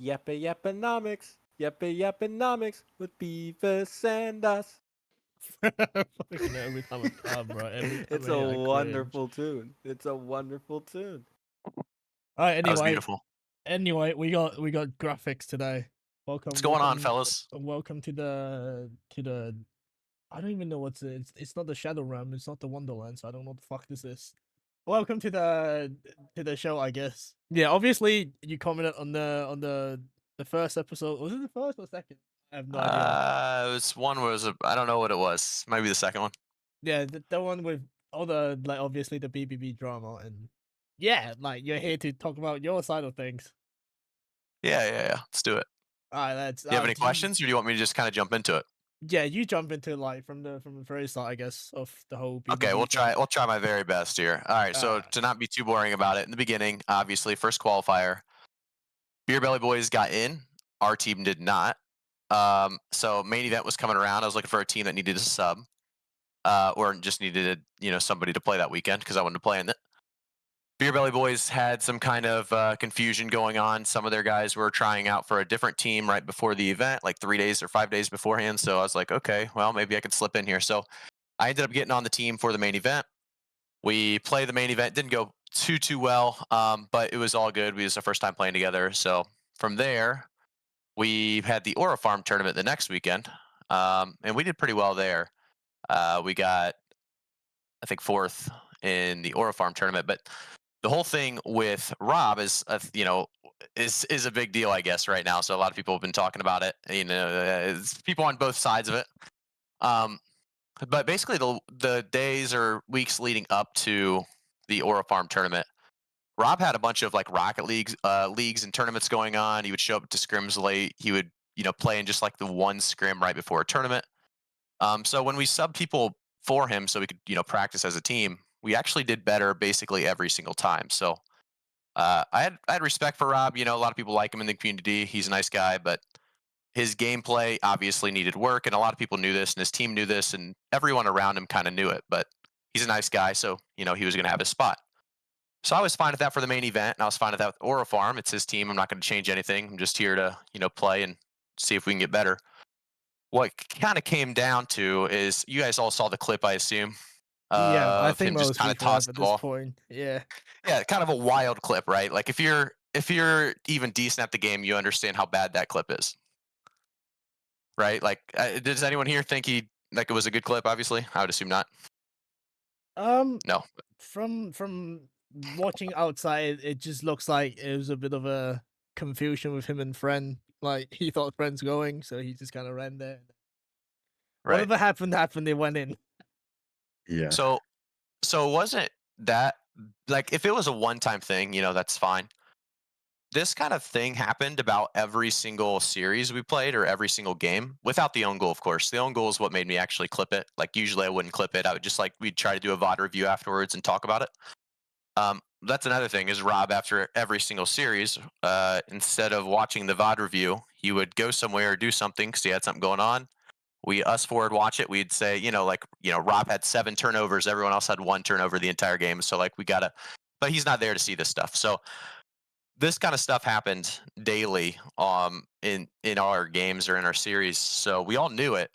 Yappanomics. Yappanomics with Beavis and us. Fucking every time bro. Every time It's I a hear, I cringe. wonderful tune. It's a wonderful tune. All right. That was beautiful. Anyway, we got graphics today. What's going on, fellas? Welcome to the. I don't even know what's it. It's not the Shadow Realm. It's not the Wonderland. So I don't know what the fuck this is. Welcome to the show, I guess. Yeah, obviously you commented on the first episode. Was it the first or second? I have no idea. It was one I don't know what it was. Maybe the second one. Yeah, the one with all the obviously the BBB drama, and yeah, you're here to talk about your side of things. Yeah. Let's do it. All right, let's. Do you have any questions, or do you want me to just kind of jump into it? Yeah, you jump into from the very start, I guess, of the whole. BBB Okay, we'll try my very best here. All right, so to not be too boring about it, in the beginning, obviously, first qualifier, Beer Belly Boys got in. Our team did not. So main event was coming around. I was looking for a team that needed a sub, or just needed somebody to play that weekend because I wanted to play in it. Beer Belly Boys had some kind of confusion going on. Some of their guys were trying out for a different team right before the event, like 3 days or 5 days beforehand. So I was like, okay, well, maybe I could slip in here. So I ended up getting on the team for the main event. We played the main event. Didn't go too well, but it was all good. We was our first time playing together. So from there, we had the Aura Farm tournament the next weekend, and we did pretty well there. We got, I think, 4th in the Aura Farm tournament, but the whole thing with Rob is, is a big deal, I guess, right now. So a lot of people have been talking about it. It's people on both sides of it. But basically, the days or weeks leading up to the Aura Farm tournament, Rob had a bunch of Rocket leagues and tournaments going on. He would show up to scrims late. He would play in just the one scrim right before a tournament. So when we subbed people for him, so we could practice as a team, we actually did better basically every single time. So I had respect for Rob. A lot of people like him in the community. He's a nice guy, but his gameplay obviously needed work, and a lot of people knew this, and his team knew this, and everyone around him kind of knew it. But he's a nice guy, so he was going to have his spot. So I was fine with that for the main event, and I was fine with that with Aura Farm. It's his team. I'm not going to change anything. I'm just here to play and see if we can get better. What kind of came down to is you guys all saw the clip, I assume. Yeah, I think him just kind of tossed the ball. Point. Yeah, kind of a wild clip, right? Like if you're even decent at the game, you understand how bad that clip is, right? Like, does anyone here think it was a good clip? Obviously, I would assume not. No. From watching outside, it just looks like it was a bit of a confusion with him and Friend. Like he thought Friend's going, so he just kind of ran there. Right. Whatever happened. They went in. Yeah. So wasn't that if it was a one-time thing, that's fine. This kind of thing happened about every single series we played or every single game, without the own goal, of course. The own goal is what made me actually clip it. Usually I wouldn't clip it. I would just we'd try to do a VOD review afterwards and talk about it. That's another thing is Rob, after every single series, instead of watching the VOD review, he would go somewhere or do something because he had something going on. Us four would watch it. We'd say, Rob had 7 turnovers. Everyone else had 1 turnover the entire game. So we gotta, but he's not there to see this stuff. So this kind of stuff happened daily in our games or in our series. So we all knew it.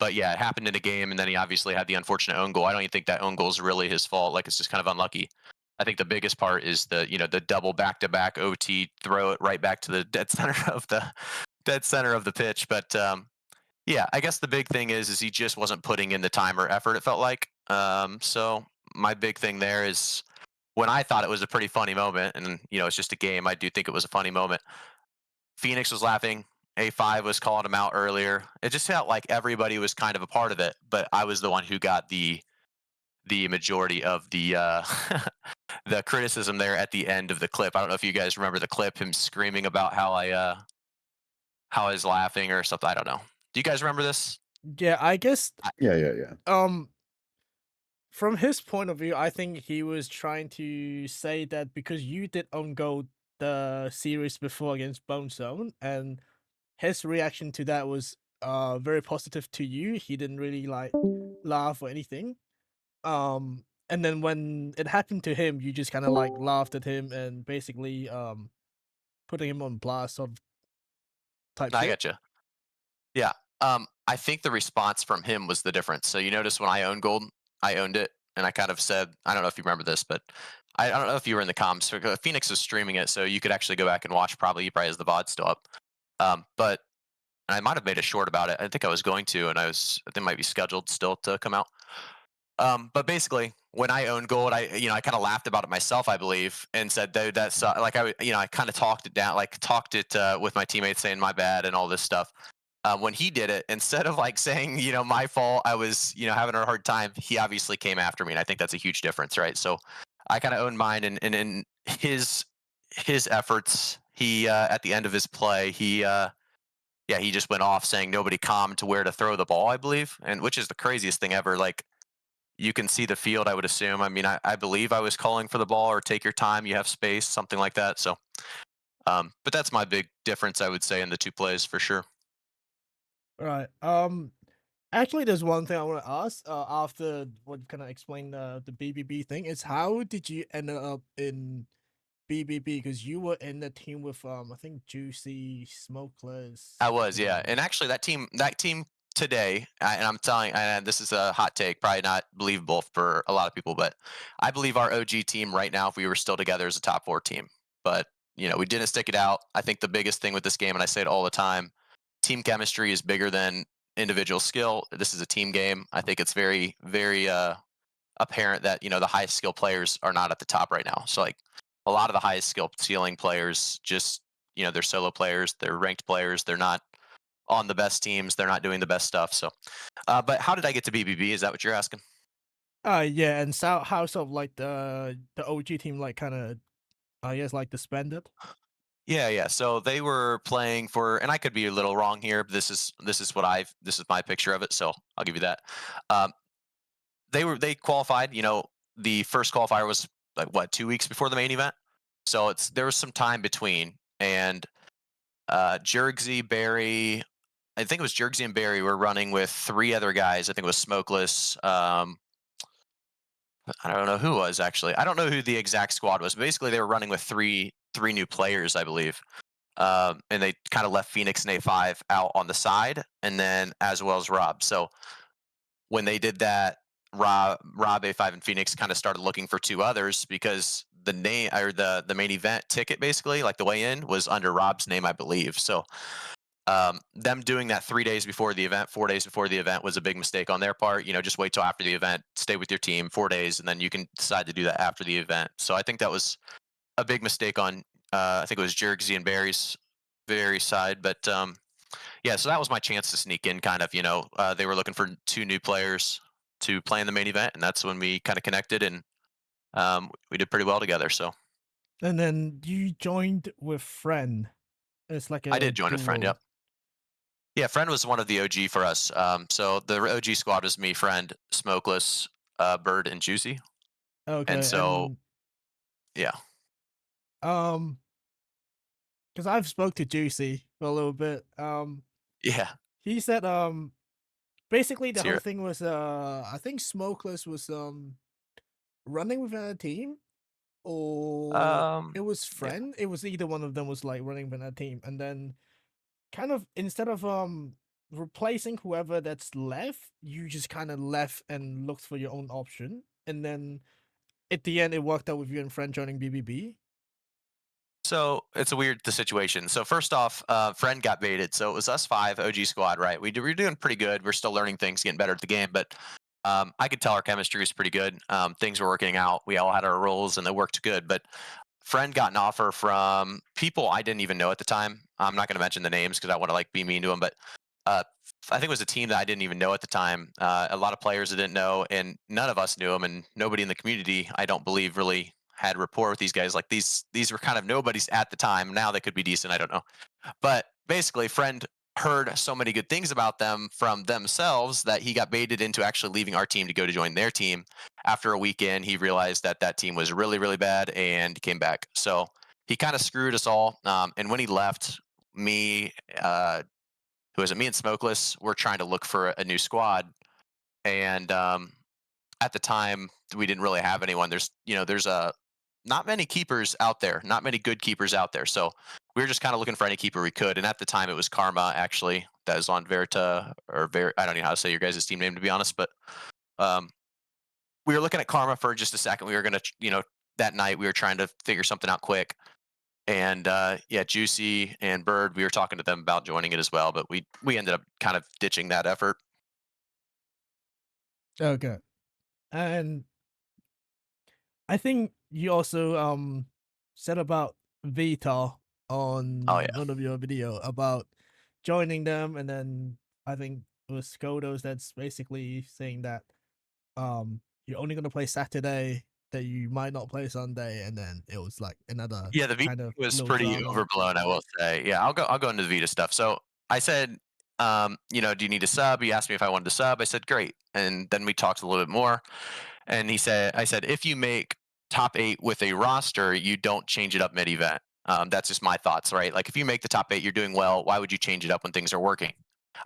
But yeah, it happened in a game, and then he obviously had the unfortunate own goal. I don't even think that own goal is really his fault. It's just kind of unlucky. I think the biggest part is the double back-to-back OT, throw it right back to the dead center of the pitch. But yeah, I guess the big thing is he just wasn't putting in the time or effort, it felt like. So my big thing there is when I thought it was a pretty funny moment, and it's just a game, I do think it was a funny moment. Phoenix was laughing. A5 was calling him out earlier. It just felt like everybody was kind of a part of it, but I was the one who got the majority of the the criticism there at the end of the clip. I don't know if you guys remember the clip, him screaming about how I was laughing or something. I don't know. Do you guys remember this? Yeah, I guess. Yeah. From his point of view, I think he was trying to say that because you did own goal the series before against Bone Zone, and his reaction to that was very positive to you. He didn't really laugh or anything. And then when it happened to him, you just kind of laughed at him and basically putting him on blast sort of type I shit. gotcha. Yeah. I think the response from him was the difference. So you notice when I owned gold, I owned it, and I kind of said, I don't know if you remember this, but I don't know if you were in the comms. Phoenix was streaming it, so you could actually go back and watch. Probably he probably has the VOD still up. But I might have made a short about it. I think I was going to, and I think it might be scheduled still to come out. But basically, when I owned gold, I kind of laughed about it myself, I believe, and said, "Dude, that's like I kind of talked it down, like talked it with my teammates, saying my bad and all this stuff." When he did it, instead of like saying, my fault, I was, having a hard time. He obviously came after me, and I think that's a huge difference, right? So I kind of owned mine, and in his efforts, he at the end of his play, he just went off saying nobody calmed to where to throw the ball, I believe, and which is the craziest thing ever. Like you can see the field, I would assume. I mean, I believe I was calling for the ball or take your time, you have space, something like that. So, but that's my big difference, I would say, in the two plays for sure. Right. Actually, there's one thing I want to ask. After what kind of explain the BBB thing is how did you end up in BBB? Because you were in the team with I think Juicy, Smokeless. I was, yeah, and actually that team today, and I'm telling, and this is a hot take, probably not believable for a lot of people, but I believe our OG team right now, if we were still together, is a top 4 team. But we didn't stick it out. I think the biggest thing with this game, and I say it all the time, team chemistry is bigger than individual skill. This is a team game. I think it's very, very apparent that the highest skill players are not at the top right now. So like a lot of the highest skill ceiling players just they're solo players, they're ranked players, they're not on the best teams, they're not doing the best stuff. So, but how did I get to BBB? Is that what you're asking? Yeah, and so how sort of like the OG team like kind of I guess like disbanded. Yeah, yeah. So they were playing for, and I could be a little wrong here. But this is my picture of it. So I'll give you that. Um, they qualified. The first qualifier was like what 2 weeks before the main event. So there was some time between, and Jergsy, Barry, I think it was Jergsy and Barry were running with 3 other guys. I think it was Smokeless. I don't know who it was actually. I don't know who the exact squad was. But basically, they were running with three new players, I believe. And they kind of left Phoenix and A5 out on the side, and then as well as Rob. So when they did that, Rob A5 and Phoenix kind of started looking for 2 others because the name or the main event ticket, basically like the way in, was under Rob's name, I believe. So them doing that 3 days before the event, 4 days before the event, was a big mistake on their part. Just wait till after the event, stay with your team 4 days, and then you can decide to do that after the event. So I think that was a big mistake on I think it was Jergsy and Barry's side. But yeah, so that was my chance to sneak in. Kind of, they were looking for 2 new players to play in the main event, and that's when we kind of connected, and we did pretty well together. So And then you joined with Friend. It's like I a did join with Friend. duo. Yep. Yeah, Friend was one of the OG for us. So the OG squad was me, Friend, Smokeless, Bird, and Juicy. And Okay, so, and yeah, um, because I've spoke to Juicy for a little bit. yeah, He said basically the let's whole hear it. thing was I think Smokeless was running within a team or it was Yeah. Friend. It was either one of them was like running within a team, and then kind of instead of replacing whoever that's left, you just kind of left and looked for your own option, and then at the end it worked out with you and Friend joining BBB. So it's a weird the situation. So first off, Friend got baited. So it was us 5, OG squad, right? We were doing pretty good. We're still learning things, getting better at the game, but I could tell our chemistry was pretty good. Things were working out. We all had our roles, and they worked good. But Friend got an offer from people I didn't even know at the time. I'm not going to mention the names because I want to like be mean to them, but uh, I think it was a team that I didn't even know at the time. A lot of players I didn't know, and none of us knew them, and nobody in the community, I don't believe, really had rapport with these guys. Like these were kind of nobodies at the time. Now they could be decent. I don't know, but basically, Friend heard so many good things about them from themselves that he got baited into actually leaving our team to go to join their team. After a weekend, he realized that that team was really, really bad and came back. So he kind of screwed us all. And when he left, me, who was it? Me and Smokeless were trying to look for a new squad. And at the time, we didn't really have anyone. There's not many keepers out there, not many good keepers out there. So we were just kind of looking for any keeper we could. And at the time, it was Karma actually that was on Verita or I don't know how to say your guys' team name to be honest, but um, we were looking at Karma for just a second. We were gonna, that night we were trying to figure something out quick. And yeah, Juicy and Bird, we were talking to them about joining it as well, but we ended up kind of ditching that effort. Okay. And I think you also said about Vita Oh on yeah. one of your video about joining them, and then I think it was Skodos that's basically saying that you're only gonna play Saturday, that you might not play Sunday, and then it was like another Yeah, the Vita kind of was little pretty drama. overblown, I will say. Yeah, I'll go into the Vita stuff. So I said, do you need a sub? He asked me if I wanted to sub. I said, great. And then we talked a little bit more. And I said, if you make top 8 with a roster, you don't change it up mid event. That's just my thoughts, right? Like if you make the top 8, you're doing well. Why would you change it up when things are working?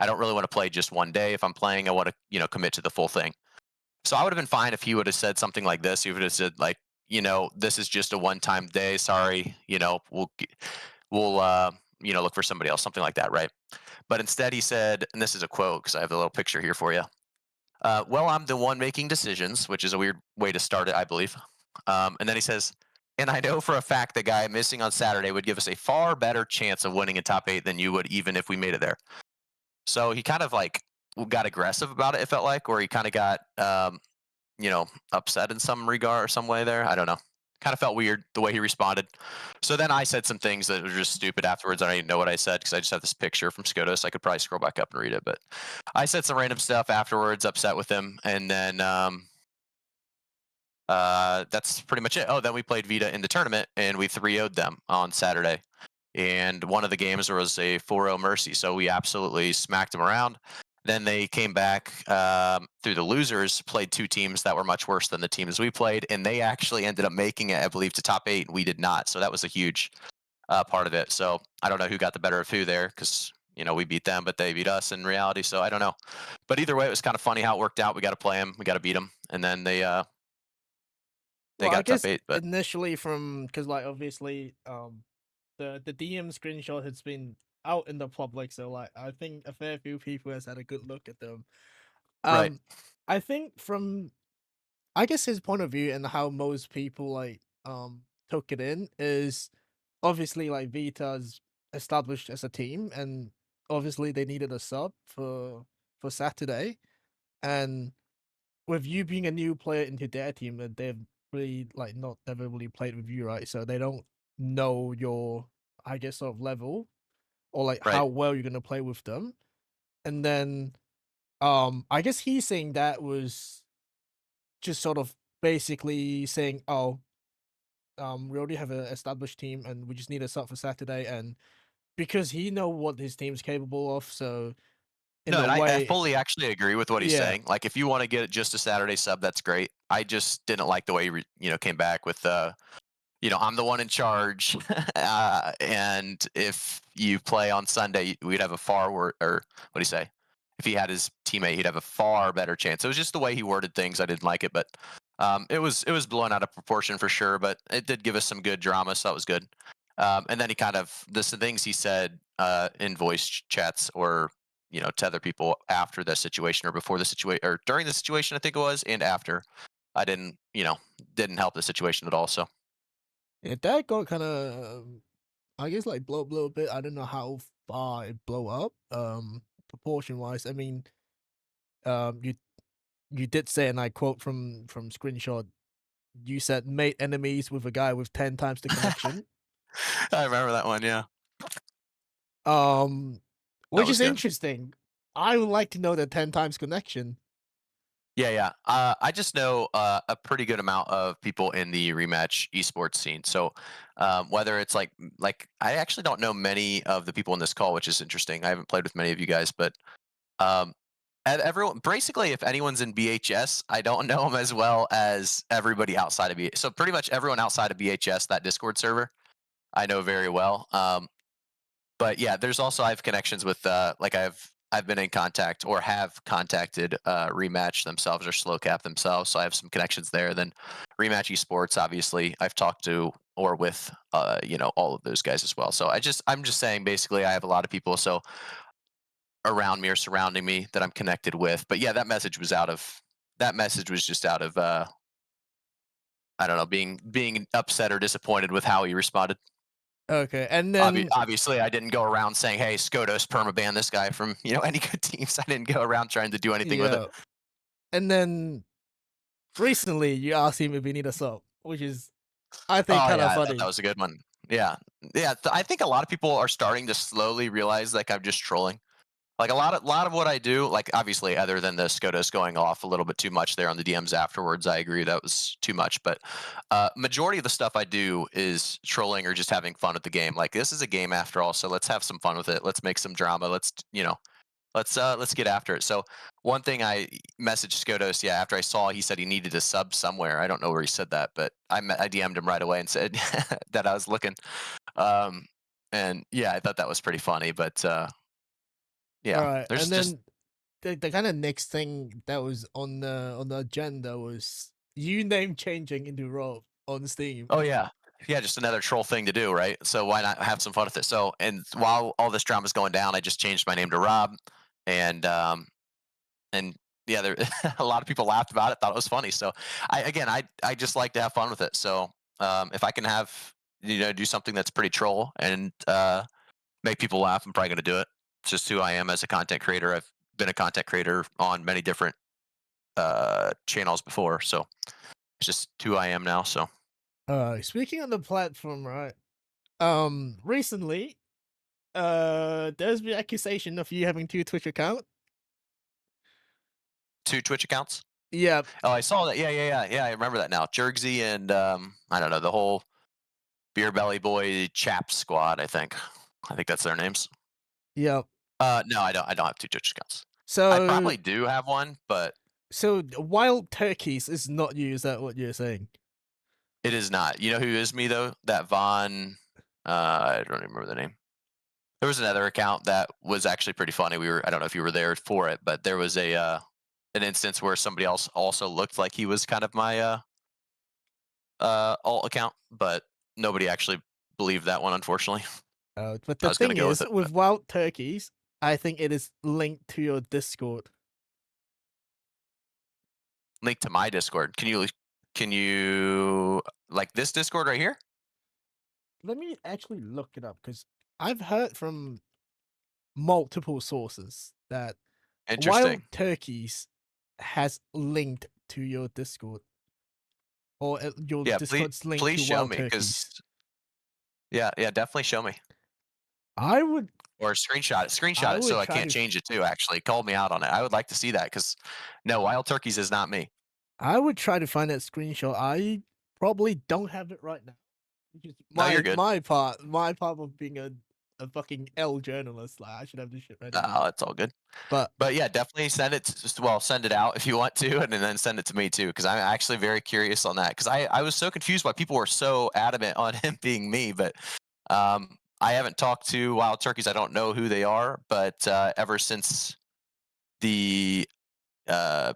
I don't really want to play just one day. If I'm playing, I want to, commit to the full thing. So I would have been fine if he would have said something like this. He would have said like, this is just a one-time day. Sorry, we'll look for somebody else, something like that, right? But instead he said, and this is a quote because I have a little picture here for you. Well, I'm the one making decisions, which is a weird way to start it, I believe. And then he says, and I know for a fact the guy missing on Saturday would give us a far better chance of winning in top 8 than you would, even if we made it there. So he kind of like got aggressive about it. It felt like, or he kind of got, upset in some regard or some way there. I don't know. Kind of felt weird the way he responded. So then I said some things that were just stupid afterwards. I don't even know what I said because I just have this picture from Skodos. I could probably scroll back up and read it, but I said some random stuff afterwards, upset with him, and then that's pretty much it. Oh, then we played Vita in the tournament and we 3-0'd them on Saturday. And one of the games was a 4-0 Mercy, so we absolutely smacked them around. Then they came back through the losers, played 2 teams that were much worse than the teams we played, and they actually ended up making it, I believe, to top 8, and we did not. So that was a huge part of it. So I don't know who got the better of who there, because we beat them, but they beat us in reality. So I don't know. But either way, it was kind of funny how it worked out. We got to play them, we got to beat them, and then they Well, I got top guess 8. But initially because like obviously the DM screenshot has been out in the public, so like I think a fair few people has had a good look at them. right, I think from I guess his point of view and how most people like took it in is obviously like Vita's established as a team, and obviously they needed a sub for Saturday, and with you being a new player into their team, and they've really like not never really played with you, right? So they don't know your, I guess, sort of level or like right. how well you're gonna play with them. And then I guess he's saying that was just sort of basically saying, oh, we already have an established team and we just need a sub for Saturday, and because he know what his team's capable of, so in No, a and I way, fully actually agree with what he's yeah. saying. Like, if you want to get just a Saturday sub, that's great. I just didn't like the way he, came back with, I'm the one in charge, and if you play on Sunday, we'd have a or what do you say? If he had his teammate, he'd have a far better chance. It was just the way he worded things. I didn't like it, but it was blown out of proportion for sure. But it did give us some good drama, so that was good. And then he kind of the things he said in voice chats or to other people after the situation or before the situation or during the situation, I think it was, and after. I didn't help the situation at all. So Yeah, that got kind of, I guess, like blow up a little bit. I don't know how far it blow up, proportion wise. I mean, you did say, and I quote from screenshot, you said made enemies with a guy with 10 times the connection. I remember that one. Yeah, Um, that which was is good. interesting. I would like to know the 10 times connection. Yeah, yeah. I just know a pretty good amount of people in the rematch esports scene. So whether it's like I actually don't know many of the people in this call, which is interesting. I haven't played with many of you guys, but um, everyone basically, if anyone's in BHS, I don't know them as well as everybody outside of BHS. So pretty much everyone outside of BHS, that Discord server, I know very well. But yeah, there's also I have connections with like I have I've been in contact or have contacted Rematch themselves or Slow Cap themselves, so I have some connections there. Then Rematch Esports, obviously, I've talked to or with all of those guys as well. So I'm just saying, basically, I have a lot of people around me or surrounding me that I'm connected with. But yeah, that message was just out of I don't know, being upset or disappointed with how he responded. Okay, and then Obviously, I didn't go around saying, "Hey, SCOTUS permaban this guy from any good teams." I didn't go around trying to do anything with it. yeah, and then recently you asked him if he need a sub, which is I think Oh kind yeah, of I thought that funny. was a good one. Yeah, yeah. I think a lot of people are starting to slowly realize like I'm just trolling. Like a lot of what I do, like obviously, other than the SCOTUS going off a little bit too much there on the DMs afterwards, I agree that was too much. But majority of the stuff I do is trolling or just having fun with the game. Like this is a game after all, so let's have some fun with it. Let's make some drama. Let's get after it. So one thing I messaged SCOTUS, yeah, after I saw he said he needed a sub somewhere. I don't know where he said that, but I DM'd him right away and said that I was looking. Um, and yeah, I thought that was pretty funny. But All yeah, right, there's and just then the kind of next thing that was on the agenda was you name changing into Rob on Steam. oh yeah, just another troll thing to do, right? So why not have some fun with it? So and while all this drama's going down, I just changed my name to Rob, and and yeah, there a lot of people laughed about it, thought it was funny. So I just like to have fun with it. So if I can have do something that's pretty troll and make people laugh, I'm probably going to do it. It's just who I am as a content creator. I've been a content creator on many different channels before, so it's just who I am now. So Speaking of the platform, right? Recently, there's been accusation of you having two Twitch accounts. 2 Twitch accounts. Yeah, Oh, I saw that. Yeah. I remember that now. Jergsy and I don't know, the whole Beer Belly Boy Chap Squad. I think that's their names. yeah. No, I don't. I don't have 2 Twitch accounts. I So, probably do have one, but Wild Turkeys is not you. Is that what you're saying? it is not. You know who is me though? That Von. I don't even remember the name. There was another account that was actually pretty funny. I don't know if you were there for it, but there was an instance where somebody else also looked like he was kind of my alt account, but nobody actually believed that one, unfortunately. But I the was gonna thing go with is, it, but with Wild Turkeys, I think it is linked to your Discord. link to my Discord. Can you like this Discord right here? Let me actually look it up because I've heard from multiple sources that Wild Interesting. Turkeys has linked to your Discord, or your Yeah, Discord's linked please to show Wild me Turkeys. because yeah, definitely show me I would, or screenshot it. I Screenshot it so would I try can't to, change it too. Actually, call me out on it. I would like to see that because no, Wild Turkeys is not me. I would try to find that screenshot. I probably don't have it right now. Which is No, you're my good. my part of being a fucking L journalist. Like I should have this shit ready Oh, now. it's all good. But But yeah, definitely send it. Send it out if you want to, and then send it to me too, because I'm actually very curious on that. Because I was so confused why people were so adamant on him being me, but I haven't talked to Wild Turkeys. I don't know who they are, but ever since the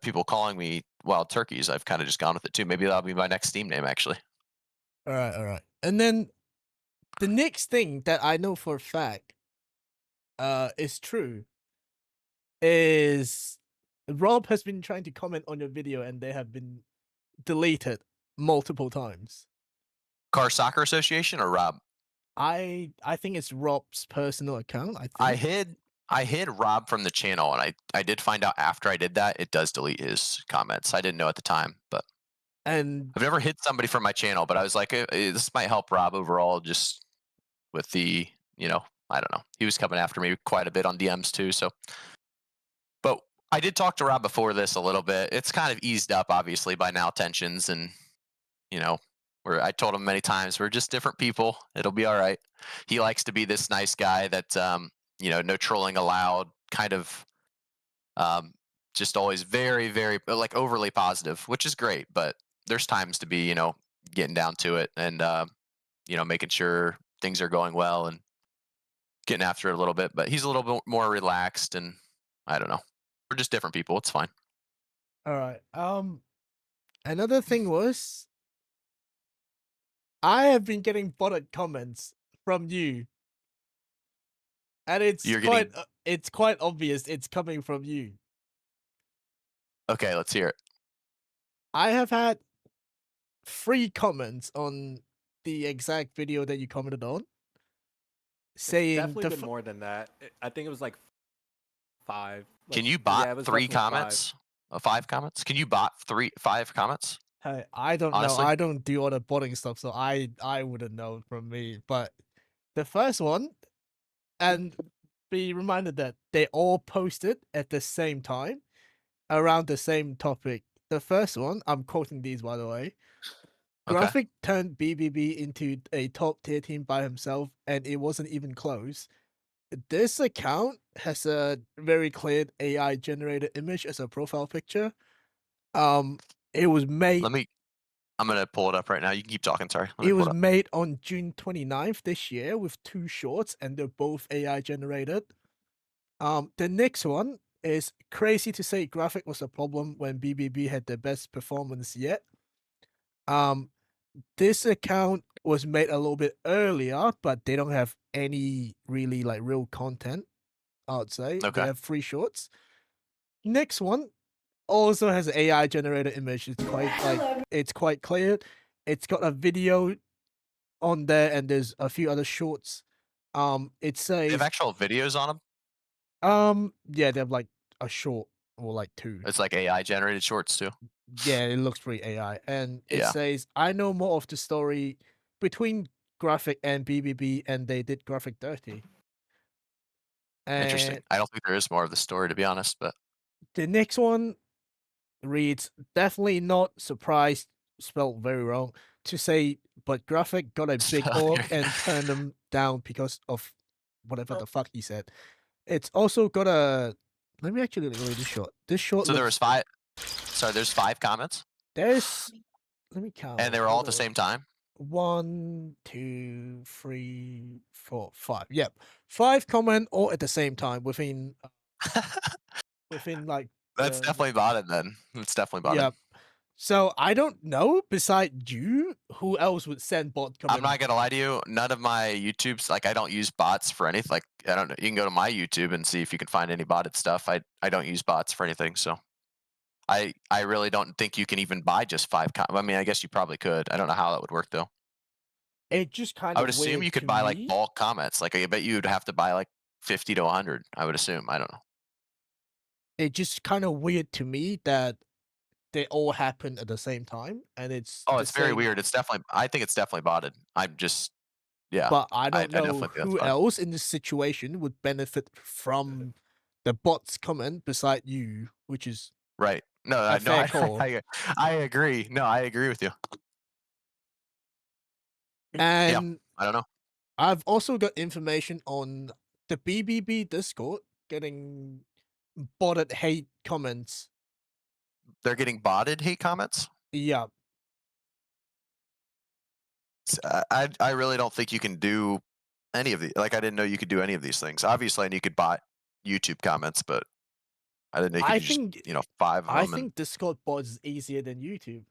people calling me Wild Turkeys, I've kind of just gone with it too. Maybe that'll be my next Steam name, actually. all right. And then the next thing that I know for a fact is true is Rob has been trying to comment on your video and they have been deleted multiple times. Car Soccer Association or Rob? I think it's Rob's personal account. I I think. hid I hid Rob from the channel, and I did find out after I did that it does delete his comments. I didn't know at the time, but And I've never hid somebody from my channel. But I was like, this might help Rob overall, just with the I don't know. He was coming after me quite a bit on DMs too. So, but I did talk to Rob before this a little bit. It's kind of eased up, obviously, by now tensions, and you know, where I told him many times we're just different people. It'll be all right. He likes to be this nice guy that no trolling allowed, kind of just always very, very like overly positive, which is great. But there's times to be, getting down to it and making sure things are going well and getting after it a little bit. But he's a little bit more relaxed and I don't know. We're just different people. It's fine. All right. Another thing was I have been getting botted comments from you, and it's You're quite obvious it's coming from you. Okay, let's hear it. I have had 3 comments on the exact video that you commented on, saying Definitely been more than that. I think it was like 5. Can you yeah, bot it was 3 definitely 5. comments? 5 comments? Can you bot 5 comments? Hey, I don't know. Honestly? I don't do all the botting stuff, so I wouldn't know from me. But the first one, and be reminded that they all posted at the same time around the same topic. The first one, I'm quoting these by the way. Okay. Graphic turned BBB into a top tier team by himself, and it wasn't even close. This account has a very clear AI generated image as a profile picture. It was made. I'm gonna pull it up right now. You can keep talking. Sorry. It was made on June 29th this year with 2 shorts, and they're both AI generated. The next one is crazy to say graphic was a problem when BBB had their best performance yet. This account was made a little bit earlier, but they don't have any really like real content, I'd say. They Okay. have 3 shorts. Next one also has an AI generated image. It's quite clear. It's got a video on there, and there's a few other shorts. It They says have actual videos on them. yeah, they have like a short or like 2. It's like AI generated shorts too. Yeah, it looks pretty AI, and it Yeah. says I know more of the story between graphic and BBB, and they did graphic dirty. Interesting. And I don't think there is more of the story, to be honest, but the next one reads definitely not surprised, spelled very wrong, to say, but graphic got a big org and turned them down because of whatever the fuck he said. It's also got a. Let me actually read this short. This short. So there was 5. Sorry, there's 5 comments, There's. Let me count. and they were all at the same time. 1, 2, 3, 4, 5. Yep, 5 comment all at the same time within like. That's definitely botted then. It's definitely botted. Yep. So I don't know. Beside you, who else would send bot comment? I'm not gonna lie to you. None of my YouTubes, like I don't use bots for anything. Like I don't know. You can go to my YouTube and see if you can find any botted stuff. I don't use bots for anything. So I really don't think you can even buy just 5. I mean, I guess you probably could. I don't know how that would work though. It just kind I of. would assume you could buy like bulk comments. Like I bet you'd have to buy like 50 to 100. I would assume. I don't know. It's just kind of weird to me that they all happen at the same time, and it's. Oh, the it's very same- weird. It's definitely. I think it's definitely botted. I'm just. Yeah. But I don't know definitely think that's who fine. else in this situation would benefit from the bot's comment beside you, which is Right. No, a no, fair call. I agree. No, I agree with you. And I don't know. I've also got information on the BBB Discord getting botted hate comments. They're getting botted hate comments. Yeah. I really don't think you can do any of the. Like I didn't know you could do any of these things. Obviously, I knew you could bot YouTube comments, but I didn't know you could just 5 of them. I think Discord bots is easier than YouTube.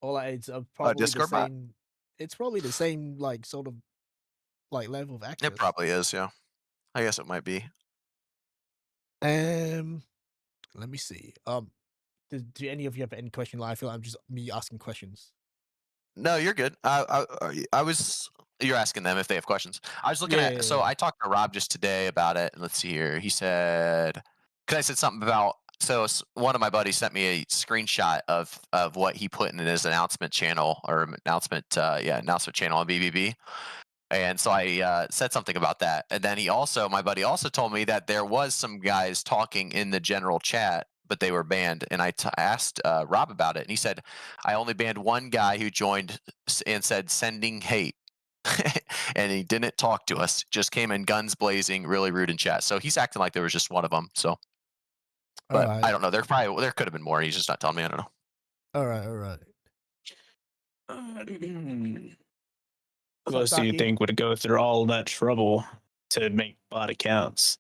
Or like it's probably Discord the bot? same. It's probably the same like sort of like level of access. It probably is. Yeah, I guess it might be. Let me see. Do any of you have any question? I feel like I'm just me asking questions. No, you're good. I was. You're asking them if they have questions. I was looking at. So I talked to Rob just today about it, and let's see here. He said, because I said something about. So one of my buddies sent me a screenshot of what he put in his announcement channel or announcement channel on BBB. And so I said something about that. And then my buddy also told me that there was some guys talking in the general chat, but they were banned. And I asked Rob about it. And he said, I only banned one guy who joined and said sending hate. And he didn't talk to us, just came in guns blazing, really rude in chat. So he's acting like there was just one of them. So, but I don't know. There could have been more. He's just not telling me. I don't know. All right. Who else do you think would go through all that trouble to make bot accounts?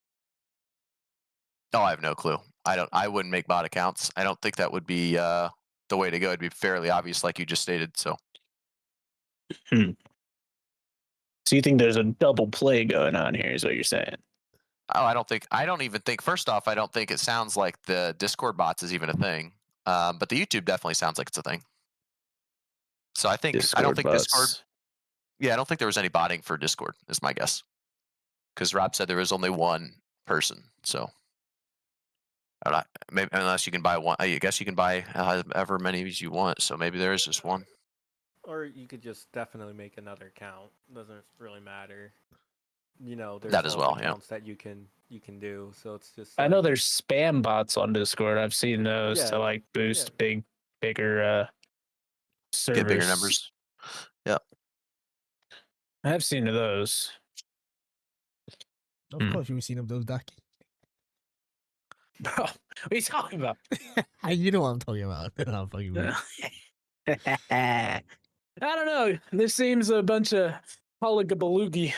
Oh, I have no clue. I wouldn't make bot accounts. I don't think that would be the way to go. It'd be fairly obvious, like you just stated. So. So you think there's a double play going on here? Is what you're saying? Oh, I don't even think. First off, I don't think it sounds like the Discord bots is even a thing. But the YouTube definitely sounds like it's a thing. So I think I don't think bots. Discord. Yeah, I don't think there was any botting for Discord. Is my guess. Because Rob said there was only one person. So. Maybe unless you can buy one. I guess you can buy however many as you want. So maybe there is just one. Or you could just definitely make another account. Doesn't really matter. There's That as well, accounts that you can do. So it's just. I know there's spam bots on Discord. I've seen those to like boost bigger servers. Get bigger numbers. Yep. I have seen those. Of course, you've seen of those, Ducky. Bro, what are you talking about? You know what I'm talking about. I'm fucking with I don't know. This seems a bunch of hullabaloogie,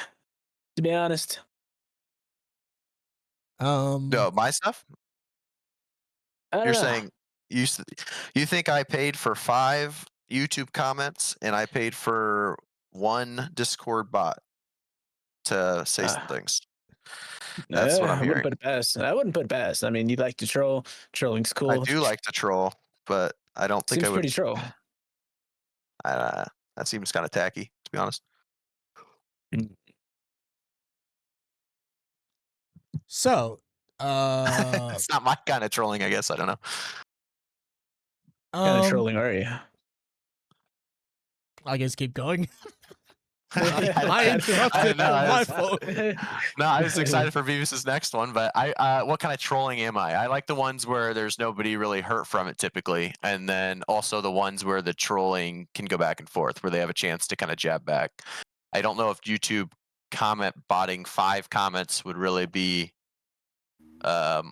to be honest. No, my stuff. You're saying you think I paid for 5 YouTube comments and I paid for 1 Discord bot to say some things. That's what I'm hearing. I wouldn't put it past. I wouldn't put it past. I mean, you like to troll. Trolling's cool. I do like to troll, but I don't think I would. Pretty troll. That seems kind of tacky, to be honest. So, it's not my kind of trolling, I guess. I don't know. What kind of trolling are you? I guess keep going. I interrupted. My fault. No, I was excited for Beavis's next one, but what kind of trolling am I? I like the ones where there's nobody really hurt from it typically, and then also the ones where the trolling can go back and forth, where they have a chance to kind of jab back. I don't know if YouTube comment botting 5 comments would really be, I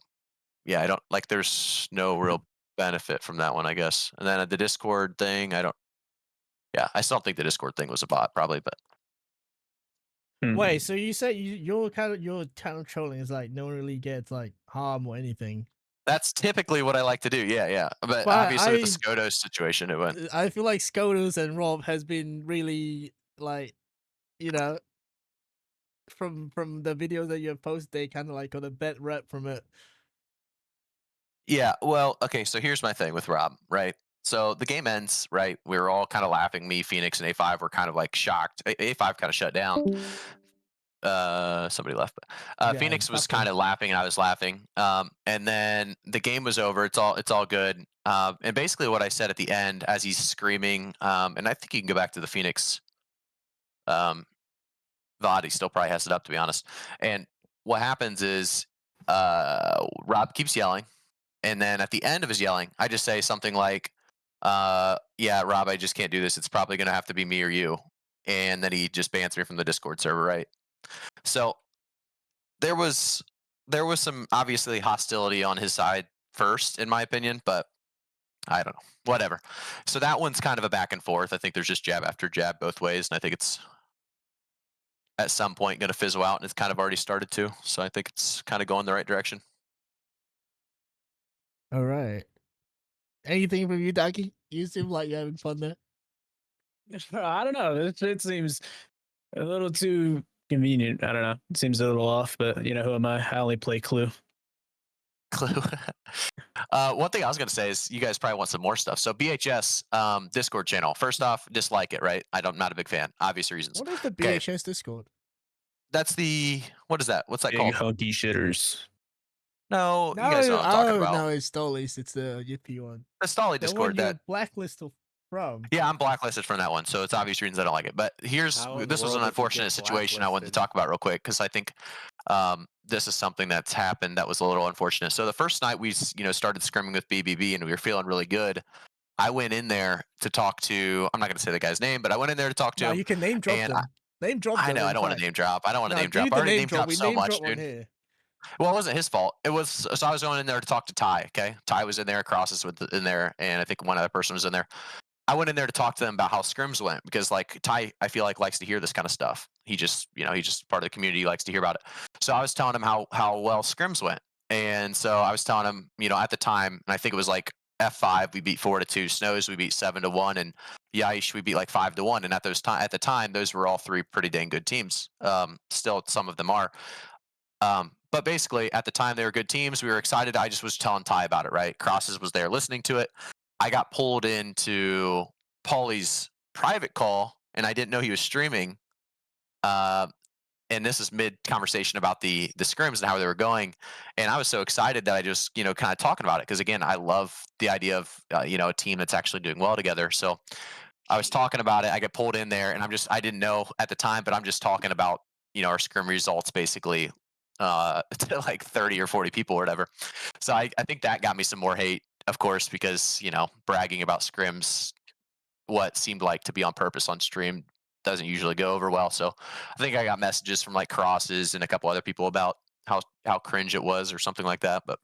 don't like. There's no real benefit from that one, I guess. And then the Discord thing, I still don't think the Discord thing was a bot, probably, but. Wait, so you said your kind of trolling is like no one really gets like harm or anything. That's typically what I like to do. Yeah. But obviously with the Skodos situation, it went. I feel like Skodos and Rob has been really like, from the videos that you have posted, they kind of like got a bad rep from it. Yeah. Well, okay. So here's my thing with Rob, right? So the game ends, right? We were all kind of laughing. Me, Phoenix, and A5 were kind of like shocked. A5 kind of shut down. Somebody left. Phoenix was kind of laughing, and I was laughing. And then the game was over. It's all good. And basically, what I said at the end, as he's screaming, and I think you can go back to the Phoenix. VOD, he still probably has it up, to be honest. And what happens is, Rob keeps yelling, and then at the end of his yelling, I just say something like, yeah, Rob, I just can't do this. It's probably going to have to be me or you. And then he just bans me from the Discord server, right? So there was some obviously hostility on his side first, in my opinion, but I don't know, whatever. So that one's kind of a back and forth. I think there's just jab after jab both ways, and I think it's at some point going to fizzle out, and it's kind of already started to. So I think it's kind of going the right direction. All right. Anything from you, Ducky? You seem like you're having fun there. I don't know. It seems a little too convenient. I don't know. It seems a little off, but who am I? I only play Clue. One thing I was going to say is you guys probably want some more stuff. So BHS Discord channel. First off, dislike it, right? I'm not a big fan. Obvious reasons. What is the BHS Discord? That's what is that? What's that Big called? Hunky shitters. No, you guys know what I'm talking about. No, it's Stolly's. It's the Yippee one. The Stolly Discord. That Blacklisted from. Yeah, I'm blacklisted from that one, so it's obvious reasons I don't like it. But this was an unfortunate situation I wanted to talk about real quick, because I think this is something that's happened that was a little unfortunate. So the first night we started scrimming with BBB and we were feeling really good. I went in there to talk to, I'm not going to say the guy's name, but I went in there to talk to him. You can name drop them. Name drop them. I know, I don't want to name drop. I already name dropped so much, dude. Well, it wasn't his fault. It was, so I was going in there to talk to Ty, okay? Ty was in there, Crosses in there, and I think one other person was in there. I went in there to talk to them about how scrims went, because like Ty, I feel like likes to hear this kind of stuff. He just, he's just part of the community, he likes to hear about it. So I was telling him how well scrims went. And so I was telling him, at the time, and I think it was like F5, we beat 4-2. Snowz, we beat 7-1, and Yippee, we beat like 5-1. And at the time, those were all three pretty dang good teams. Still, some of them are. But basically, at the time, they were good teams. We were excited. I just was telling Ty about it, right? Crosses was there listening to it. I got pulled into Paulie's private call, and I didn't know he was streaming. And this is mid conversation about the scrims and how they were going. And I was so excited that I just, kind of talking about it. Cause again, I love the idea of, a team that's actually doing well together. So I was talking about it. I get pulled in there and I didn't know at the time, but I'm just talking about, our scrim results basically to like 30 or 40 people or whatever. So I think that got me some more hate, of course, because, bragging about scrims, what seemed like to be on purpose on stream, doesn't usually go over well. So I think I got messages from like Crosses and a couple other people about how cringe it was or something like that. But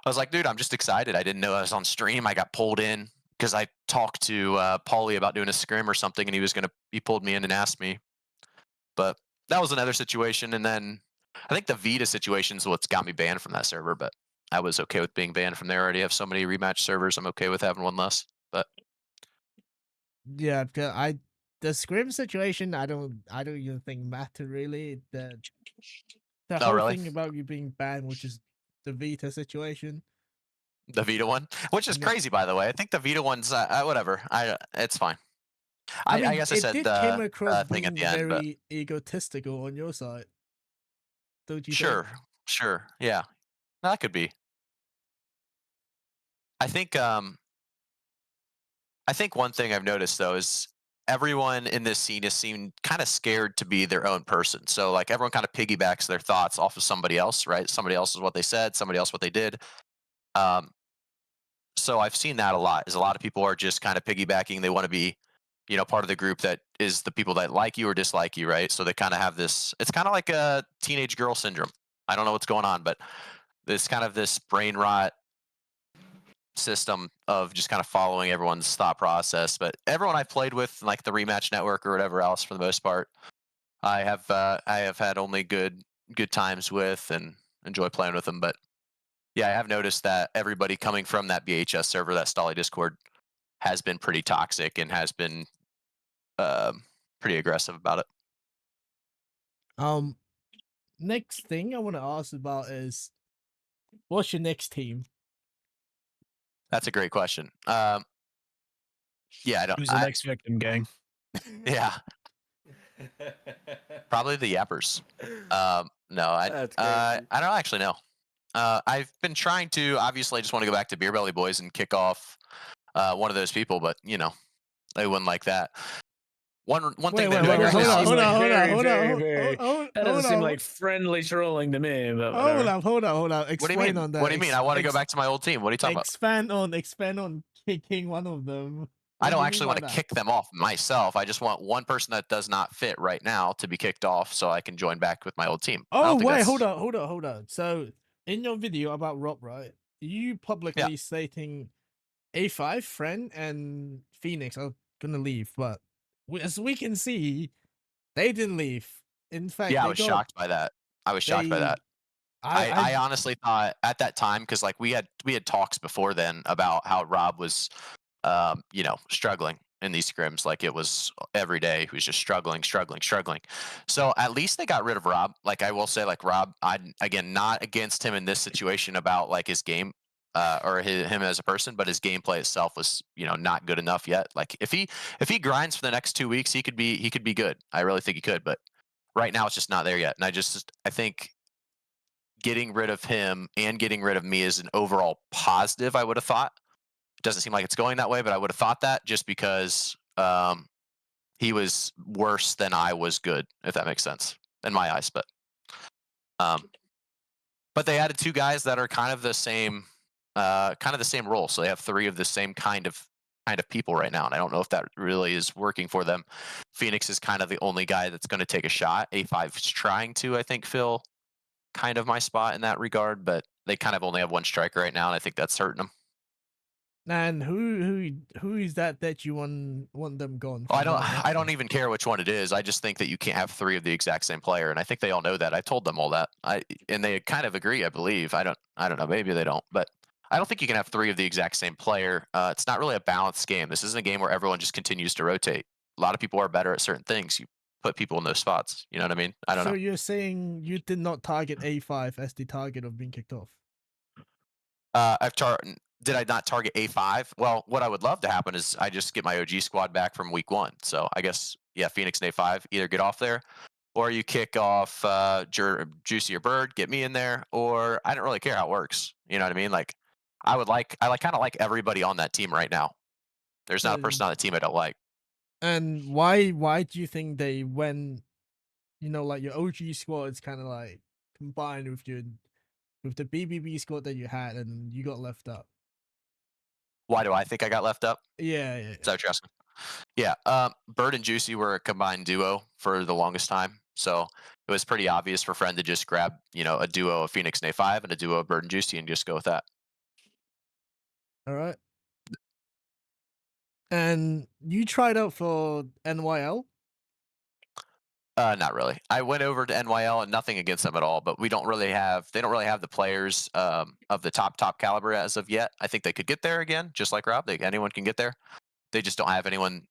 I was like, dude, I'm just excited. I didn't know I was on stream. I got pulled in because I talked to Paulie about doing a scrim or something, and he pulled me in and asked me. But that was another situation. And then I think the Vita situation is what's got me banned from that server. But I was okay with being banned from there. I already have so many rematch servers. I'm okay with having one less. But Yeah, the scrim situation, I don't even think matter really. The whole really? thing about you being banned, which is the Vita situation. The Vita one, which is Yeah. crazy, by the way. I think the Vita one's whatever. It's fine. I mean, I guess I said it did the came across thing at being the end, but very egotistical on your side. Don't you sure, yeah, that could be. I think one thing I've noticed though is everyone in this scene has seemed kind of scared to be their own person. So like everyone kind of piggybacks their thoughts off of somebody else, right? Somebody else is what they said, somebody else what they did. So I've seen that a lot. Is a lot of people are just kind of piggybacking. They want to be, part of the group that is the people that like you or dislike you, right? So they kind of have this. It's kind of like a teenage girl syndrome. I don't know what's going on, but it's kind of this brain rot system of just kind of following everyone's thought process. But everyone I've played with, like the Rematch Network or whatever else, for the most part, I have had only good times with and enjoy playing with them. But yeah, I have noticed that everybody coming from that BHS server, that Stolly Discord, has been pretty toxic and has been pretty aggressive about it. Next thing I want to ask about is, what's your next team? That's a great question. Yeah, I don't. Who's the next victim, gang? Yeah, probably the Yappers. No, That's I crazy. don't actually know. I've been trying to. Obviously, I just want to go back to Beer Belly Boys and kick off one of those people, but they wouldn't like that. One thing they do wait, right now. hold That doesn't on. seem like friendly trolling to me. But Hold on. What do you Explain mean? on that. What do you mean? I want to go back to my old team. What are you talking about? Expand on kicking one of them. I don't actually want to kick them off myself. I just want one person that does not fit right now to be kicked off so I can join back with my old team. Oh, wait, hold on. So, in your video about Rob, right, you publicly stating A5, Friend, and Phoenix are going to leave, but as we can see, they didn't leave. In fact, I was shocked by that. I honestly thought at that time, because like we had talks before then about how Rob was struggling in these scrims. Like it was every day he was just struggling. So at least they got rid of Rob. Like I will say, like Rob, again not against him in this situation about like his game or him as a person, but his gameplay itself was not good enough yet. Like if he grinds for the next 2 weeks, he could be good. I really think he could, but right now it's just not there yet. And I think getting rid of him and getting rid of me is an overall positive. I would have thought. It doesn't seem like it's going that way, but I would have thought that just because he was worse than I was good, if that makes sense in my eyes. But they added 2 guys that are kind of the same role. So they have 3 of the same kind of people right now, and I don't know if that really is working for them. Phoenix is kind of the only guy that's going to take a shot. A5 is trying to, I think, fill kind of my spot in that regard, but they kind of only have 1 striker right now, and I think that's hurting them. And who is that you want them gone? Well, from that I roster? don't even care which one it is. I just think that you can't have 3 of the exact same player, and I think they all know that. I told them all that. And they kind of agree, I believe. I don't know. Maybe they don't, but I don't think you can have 3 of the exact same player. It's not really a balanced game. This isn't a game where everyone just continues to rotate. A lot of people are better at certain things. You put people in those spots. You know what I mean? I don't So know. you're saying you did not target A5 as the target of being kicked off? Did I not target A5? Well, what I would love to happen is I just get my OG squad back from week 1. So I guess, yeah, Phoenix and A5, either get off there, or you kick off Juicy or Bird, get me in there, or I don't really care how it works. You know what I mean? Like, I kind of like everybody on that team right now. There's not a person on the team I don't like. And why do you think they went, like your OG squad is kind of like combined with the BBB squad that you had and you got left up? Why do I think I got left up? Yeah. Is that what you're asking? Yeah, Bird and Juicy were a combined duo for the longest time. So it was pretty obvious for Friend to just grab, a duo of Phoenix and A5 and a duo of Bird and Juicy and just go with that. All right. And you tried out for NYL? Not really. I went over to NYL and nothing against them at all, but they don't really have the players of the top caliber as of yet. I think they could get there again, just like Rob. Anyone can get there. They just don't have anyone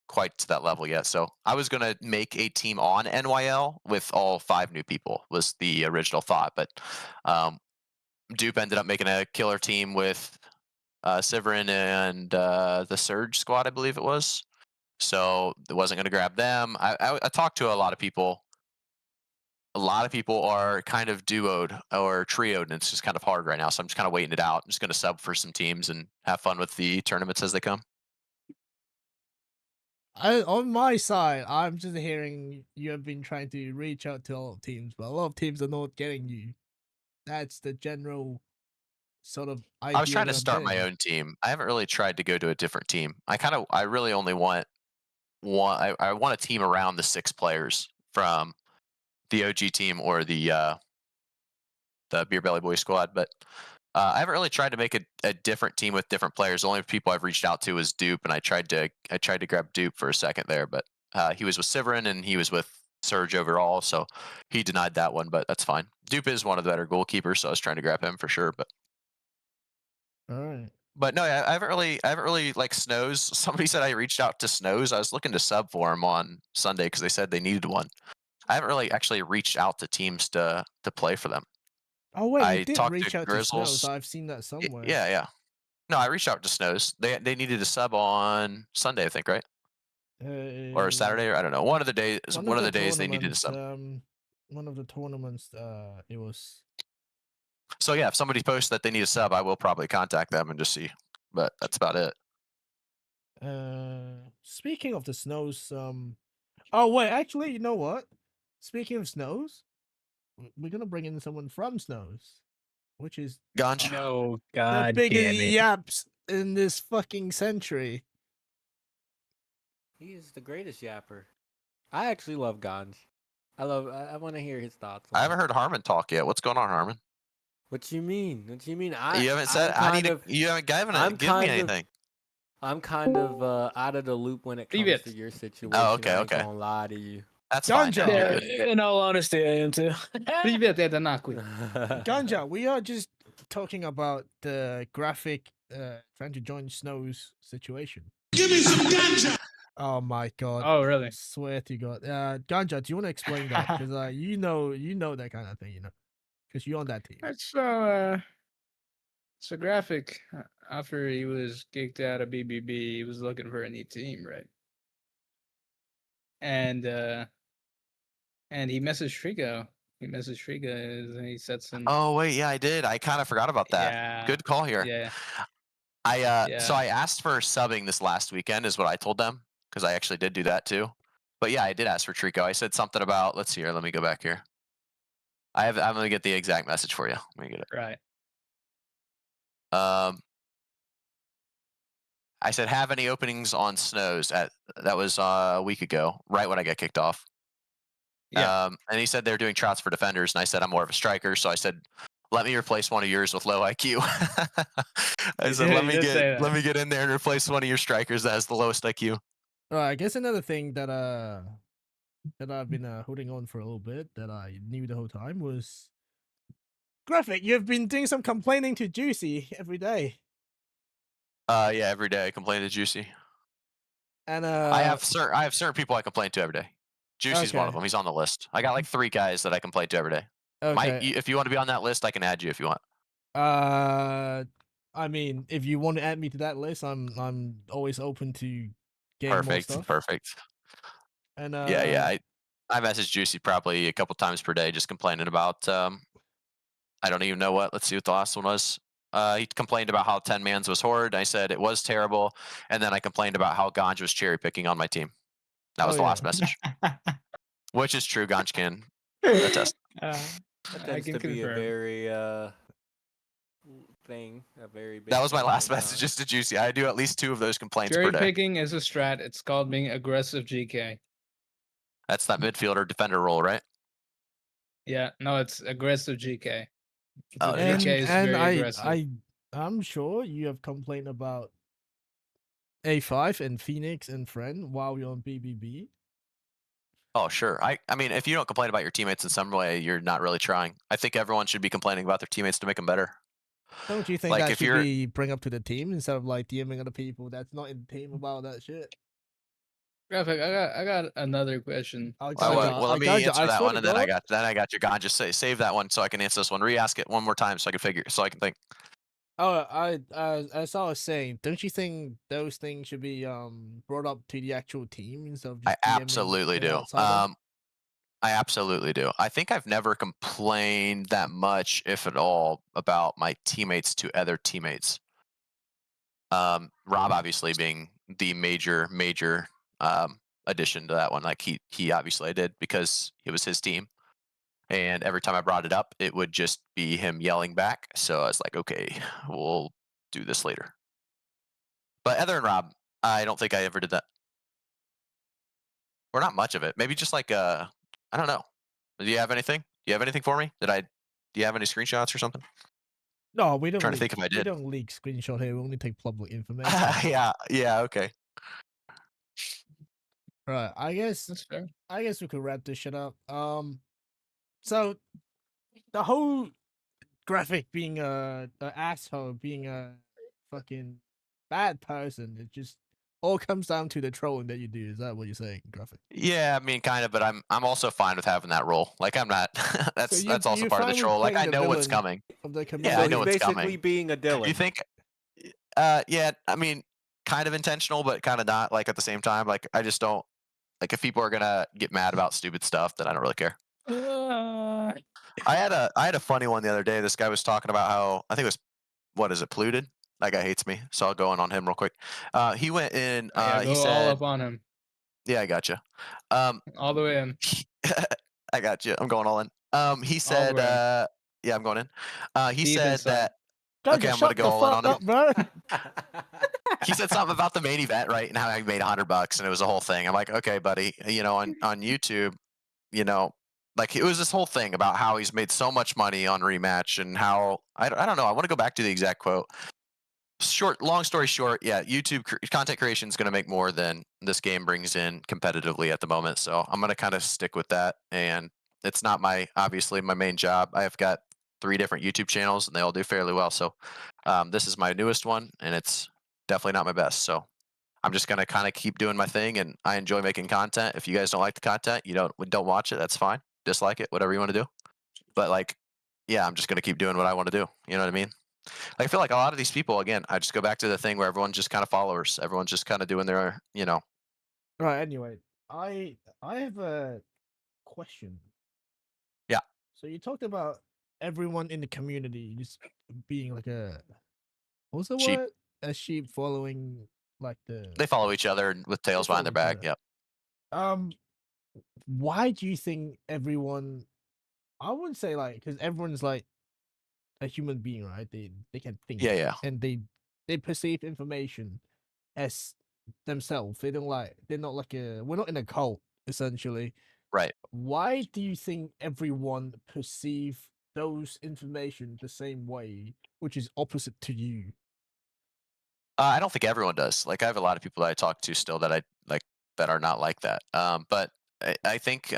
quite to that level yet. So I was gonna make a team on NYL with all 5 new people was the original thought, but Dupe ended up making a killer team with Severin and the Surge squad, I believe it was. So it wasn't going to grab them. I talked to a lot of people. A lot of people are kind of duoed or trioed, and it's just kind of hard right now. So I'm just kind of waiting it out. I'm just going to sub for some teams and have fun with the tournaments as they come. On my side, I'm just hearing you have been trying to reach out to a lot of teams, but a lot of teams are not getting you. That's the general sort of idea. I was trying to that I'm start my getting. own team. I haven't really tried to go to a different team. I really only want one. I want a team around the 6 players from the OG team or the Beer Belly Boy squad, but I haven't really tried to make a different team with different players. The only people I've reached out to is Dupe, and I tried to grab Dupe for a second there, but he was with Severin and he was with Surge overall, so he denied that one, but that's fine. Dupe is one of the better goalkeepers, so I was trying to grab him for sure, but All right. But no, I haven't really like Snowz. Somebody said I reached out to Snowz. I was looking to sub for him on Sunday because they said they needed one. I haven't really actually reached out to teams to play for them. Oh wait, I you did talked reach to out Grizzles. to Snowz. I've seen that somewhere. Yeah. No, I reached out to Snowz. They needed a sub on Sunday, I think, right? Or Saturday, or I don't know. One of the days. One of the days they needed a sub. One of the tournaments. It was. So yeah, if somebody posts that they need a sub, I will probably contact them and just see. But that's about it. Speaking of the Snowz, oh wait, actually, you know what? Speaking of Snowz, we're gonna bring in someone from Snowz, which is Ganj. No, the God biggest damn it. yaps in this fucking century. He is the greatest yapper. I actually love Ganj. I want to hear his thoughts. I haven't heard Harmon talk yet. What's going on, Harmon? What you mean? What you mean? You haven't said. You haven't given me anything. I'm kind of out of the loop when it comes Привет. to your situation. Oh, okay, I ain't okay. gonna lie to you. That's fine. Ganja. Yeah, you're Yeah, good. in all honesty, I am too. Привет, это нахуй. Ganja, we are just talking about the graphic trying to join Snowz situation. Give me some ganja. Oh my god. Oh, I really? swear to God. Ganja, do you want to explain that? Because you know that kind of thing, because you're on that team. So graphic. After he was kicked out of BBB, he was looking for a new team, right? And he messaged Trigo. And he said some. Oh wait, yeah, I did. I kind of forgot about that. Yeah. Good call here. Yeah. So I asked for subbing this last weekend, is what I told them, because I actually did do that too. But yeah, I did ask for Trico. I said something about. Let's see here. Let me go back here. I'm gonna get the exact message for you. Let me get it. Right. I said, have any openings on Snowz? That was a week ago, right when I got kicked off. Yeah. And he said they're doing trots for defenders, and I said I'm more of a striker. So I said, let me replace one of yours with low IQ. I You said, did- let you me did say get that. let me get in there and replace one of your strikers that has the lowest IQ. I guess another thing that I've been holding on for a little bit that I knew the whole time was Graphic. You've been doing some complaining to Juicy every day, Yeah, every day I complain to Juicy. and I have certain people I complain to every day. Juicy's one of Okay. them. He's on the list. I got like 3 guys that I complain to every day. okay. If you want to be on that list, I can add you if you want. I mean, if you want to add me to that list, I'm always open to getting more Perfect. stuff. Perfect. And Yeah. I message Juicy probably a couple times per day, just complaining about. I don't even know what. Let's see what the last one was. He complained about how 10 Mans was horrid. I said it was terrible, and then I complained about how Ganj was cherry picking on my team. That was Oh, the yeah. last message, which is true. Ganj can attest. That I tends can to be a confirm. very a very big. That was my thing last going message on. just to Juicy. I do at least 2 of those complaints Cherry per day. picking is a strat. It's called being aggressive GK. That's that midfielder defender role, right? Yeah, no, it's aggressive GK. Oh, The yeah. GK is and very aggressive. I'm sure you have complained about A5 and Phoenix and Friend while you're on BBB. Oh, sure. I mean, if you don't complain about your teammates in some way, you're not really trying. I think everyone should be complaining about their teammates to make them better. Don't you think Like, that if should you're- be bring up to the team instead of like DMing other people that's not in the team about that shit? Graphic, I got another question. I Well, got well, you. well, let me got you. answer I that swear one, to and then I God. got your God. Just save that one so I can answer this one. Re-ask it one more time so I can think. Oh, as I was saying, don't you think those things should be brought up to the actual team instead of I just DMing absolutely an do. outsider? I absolutely do. I think I've never complained that much, if at all, about my teammates to other teammates. Rob obviously being the major addition to that one. Like he obviously did because it was his team, and every time I brought it up, it would just be him yelling back. So I was like, okay, we'll do this later. But other than Rob, I don't think I ever did that. Or not much of it. Maybe just like I don't know. Do you have anything? Do you have anything for me? Do you have any screenshots or something? No, we don't. Trying to leak, think if I We did. don't leak screenshot here. We only take public information. Yeah, okay. Right. I guess That's fair. we could wrap this shit up. So the whole Graphic being a asshole, being a fucking bad person, it just all comes down to the trolling that you do. Is that what you're saying, Graphic? Yeah, I mean, kind of, but I'm also fine with having that role. Like, I'm not. that's also you're part of the fine with troll. Like, playing I the know what's villain coming. of the Yeah, community. I So know he's what's basically coming. being a Dylan. You think? Yeah. I mean, kind of intentional, but kind of not. Like at the same time, like I just don't. Like if people are gonna get mad about stupid stuff, then I don't really care. I had a funny one the other day. This guy was talking about how I think it was what is it, Polluted? That guy hates me, so I'll go in on him real quick. He went in. Yeah, He go all said, up on him. "Yeah, I got you." All the way in. I got you. I'm going all in. He All said, the way. "Yeah, I'm going in." He Deep said inside. that. Guys, Okay, I'm shut gonna go the all in fuck on him. up, bro. He said something about the main event, right? And how he made $100 and it was a whole thing. I'm like, okay, buddy, on YouTube, like it was this whole thing about how he's made so much money on rematch and how I don't know. I want to go back to the exact quote. Long story short, yeah, YouTube content creation is going to make more than this game brings in competitively at the moment. So I'm going to kind of stick with that. And it's not obviously my main job. I've got 3 different YouTube channels and they all do fairly well. So this is my newest one and it's definitely not my best. So I'm just going to kind of keep doing my thing and I enjoy making content. If you guys don't like the content, you don't watch it. That's fine. Dislike it, whatever you want to do. But like, yeah, I'm just going to keep doing what I want to do. You know what I mean? I feel like a lot of these people, again, I just go back to the thing where everyone's just kind of followers. Everyone's just kind of doing their. Right. Anyway, I have a question. Yeah. So you talked about everyone in the community just being like what's the Sheep. word? A sheep following like They follow each other with tails behind their follow back. each other. Yep. Why do you think everyone? I wouldn't say like because everyone's like a human being, right? They can think. Yeah. And they perceive information as themselves. They're not like we're not in a cult essentially. Right. Why do you think everyone perceive those information the same way, which is opposite to you? I don't think everyone does. Like I have a lot of people that I talk to still that I like that are not like that. But I think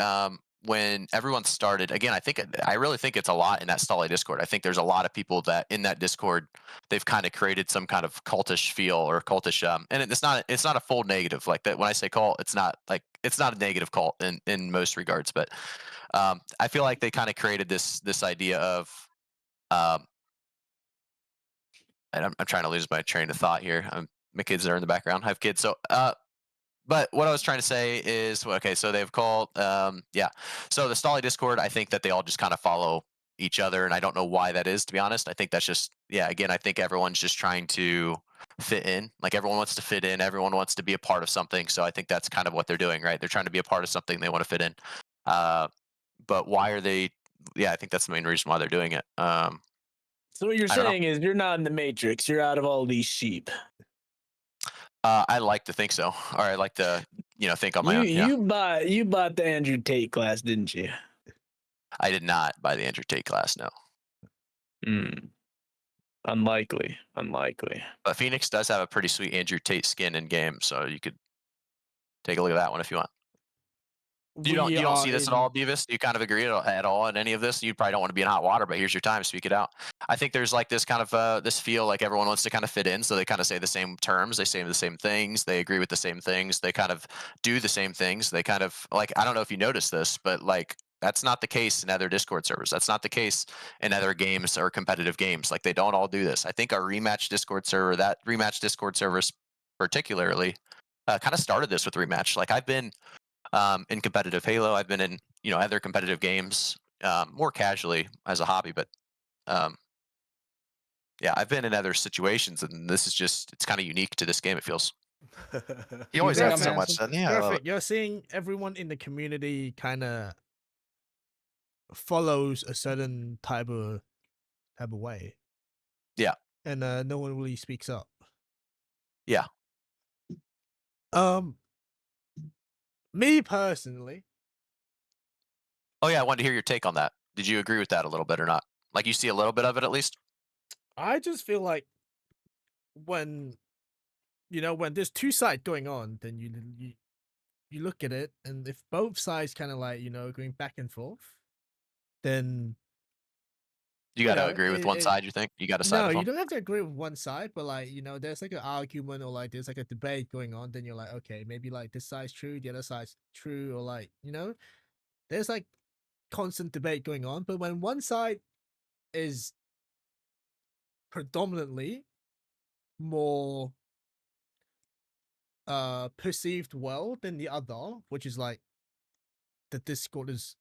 when everyone started, again, I really think it's a lot in that Stolly Discord. I think there's a lot of people that in that Discord they've kind of created some kind of cultish feel or cultish. And it's not a full negative like that. When I say cult, it's not a negative cult in most regards. But I feel like they kind of created this idea of um, and I'm trying to lose my train of thought here. My kids are in the background. I have kids, so but what I was trying to say is, okay, so they've called, yeah. So the Stolly Discord, I think that they all just kind of follow each other, and I don't know why that is, to be honest. I think that's just, yeah. Again, I think everyone's just trying to fit in. Like everyone wants to fit in. Everyone wants to be a part of something. So I think that's kind of what they're doing, right? They're trying to be a part of something. They want to fit in. But why are they? Yeah, I think that's the main reason why they're doing it. So what you're I don't know. saying is you're not in the Matrix. You're out of all these sheep. I like to think so, or I like to, think on my own. Yeah. You bought the Andrew Tate class, didn't you? I did not buy the Andrew Tate class, no. Unlikely. But Phoenix does have a pretty sweet Andrew Tate skin in game, so you could take a look at that one if you want. You don't see this at all, Beavis? Do you kind of agree at all in any of this? You probably don't want to be in hot water, but here's your time. Speak it out. I think there's like this kind of this feel like everyone wants to kind of fit in, so they kind of say the same terms, they say the same things, they agree with the same things, they kind of do the same things. They kind of like, I don't know if you noticed this, but like that's not the case in other Discord servers. That's not the case in other games or competitive games. Like they don't all do this. I think our rematch Discord server, particularly, kind of started this with rematch. Like I've been in competitive Halo. I've been in other competitive games more casually as a hobby, but yeah, I've been in other situations, and this is just it's kind of unique to this game. It feels. He always think adds I'm so much. handsome? Doesn't he? I love Perfect. it. You're seeing everyone in the community kind of follows a certain type of way. Yeah. And no one really speaks up. Yeah. Me personally, Oh yeah, I wanted to hear your take on that. Did you agree with that a little bit or not? Like you see a little bit of it at least. I just feel like when when there's two sides going on, then you look at it, and if both sides kind of like going back and forth, then You got to agree with one side. You think you got to side no, with you one? don't have to agree with one side, but like there's like an argument or like there's like a debate going on. Then you're like, okay, maybe like this side's true, the other side's true, or like there's like constant debate going on. But when one side is predominantly more perceived well than the other, which is like the Discord is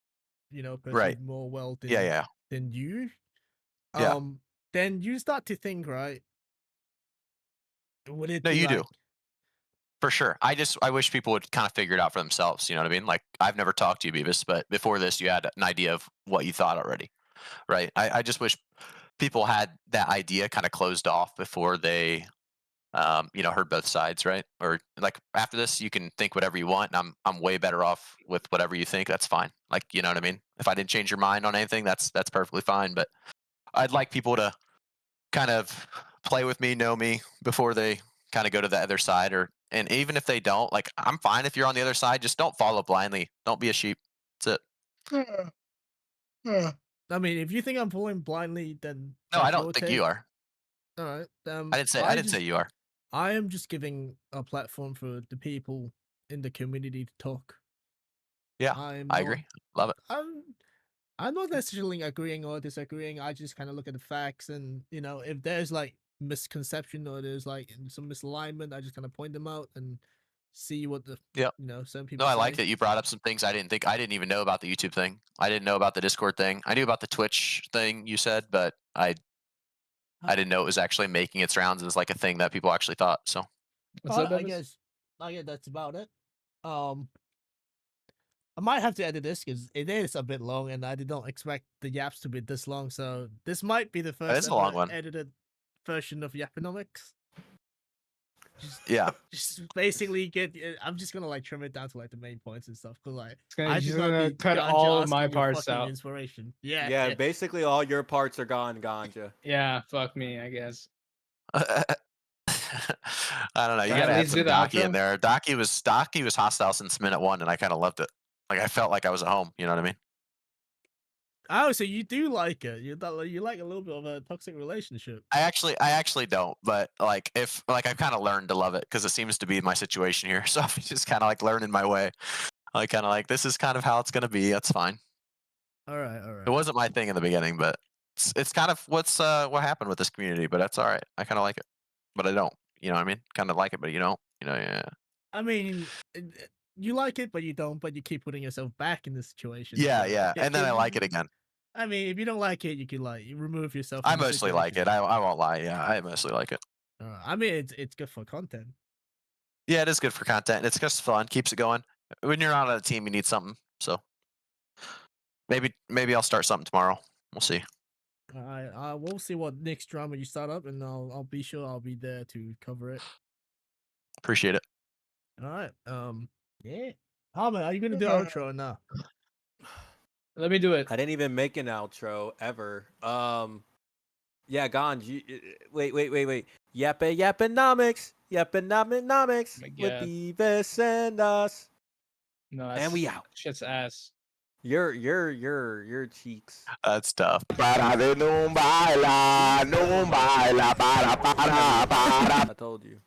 perceived Right. more well than Yeah. than you. Yeah. Then you start to think, right? Would it No, be you like, do. For sure. I wish people would kind of figure it out for themselves. You know what I mean? Like I've never talked to you, Beavis, but before this, you had an idea of what you thought already, right? I just wish people had that idea kind of closed off before they, heard both sides, right? Or like after this, you can think whatever you want, and I'm way better off with whatever you think. That's fine. Like you know what I mean? If I didn't change your mind on anything, that's perfectly fine. But I'd like people to kind of play with me, know me before they kind of go to the other side, and even if they don't, like I'm fine if you're on the other side, just don't follow blindly. Don't be a sheep. That's it. I mean, if you think I'm following blindly, then No, I that's don't your think take. you are. All right. I didn't say you are. I am just giving a platform for the people in the community to talk. Yeah, I agree. agree. Love it. I'm not necessarily agreeing or disagreeing. I just kind of look at the facts, and if there's like misconception or there's like some misalignment, I just kind of point them out and see what the some people. No, I say. like that you brought up some things I didn't even know about the YouTube thing. I didn't know about the Discord thing. I knew about the Twitch thing you said, but I didn't know it was actually making its rounds as like a thing that people actually thought. So What's up, I Bevis? guess that's about it. I might have to edit this because it is a bit long, and I did not expect the yaps to be this long. So this might be the is first a long one. edited version of Yappanomics. Yeah. Just basically get. I'm just gonna like trim it down to like the main points and stuff. Cause like I He's just gonna want to cut all of my parts out. Inspiration. Yeah. Yeah, basically all your parts are gone, Ganja. Yeah, fuck me, I guess. I don't know. You Can I gotta at add least some do the Docky in outro? there. Docky was hostile since minute 1, and I kind of loved it. Like I felt like I was at home. You know what I mean? Oh, so you do like it? You like a little bit of a toxic relationship? I actually don't, but like if like I've kind of learned to love it because it seems to be my situation here. So I'm just kind of like learning my way. I kind of like this is kind of how it's gonna be. That's fine. All right, all right. It wasn't my thing in the beginning, but it's kind of what happened with this community. But that's all right. I kind of like it, but I don't. You know what I mean? Kind of like it, but you don't. You know, yeah. I mean, you like it, but you don't. But you keep putting yourself back in the situation. Yeah, so yeah. And then I like it again. I mean, if you don't like it, you can like remove yourself. I from the mostly like it. situation. I won't lie. Yeah, I mostly like it. I mean, it's good for content. Yeah, it is good for content. It's just fun. Keeps it going. When you're not on a team, you need something. So maybe I'll start something tomorrow. We'll see. All right, we'll see what next drama you start up, and I'll be sure I'll be there to cover it. Appreciate it. All right. Yeah. Harmon, are you gonna do outro or not? Let me do it. I didn't even make an outro ever. Yeah, Ganj. Wait. Yappanomics. Yappanomics. Oh my With God. Beavis and us. No, And we out. Shit's ass. Your cheeks. That's tough. I told you.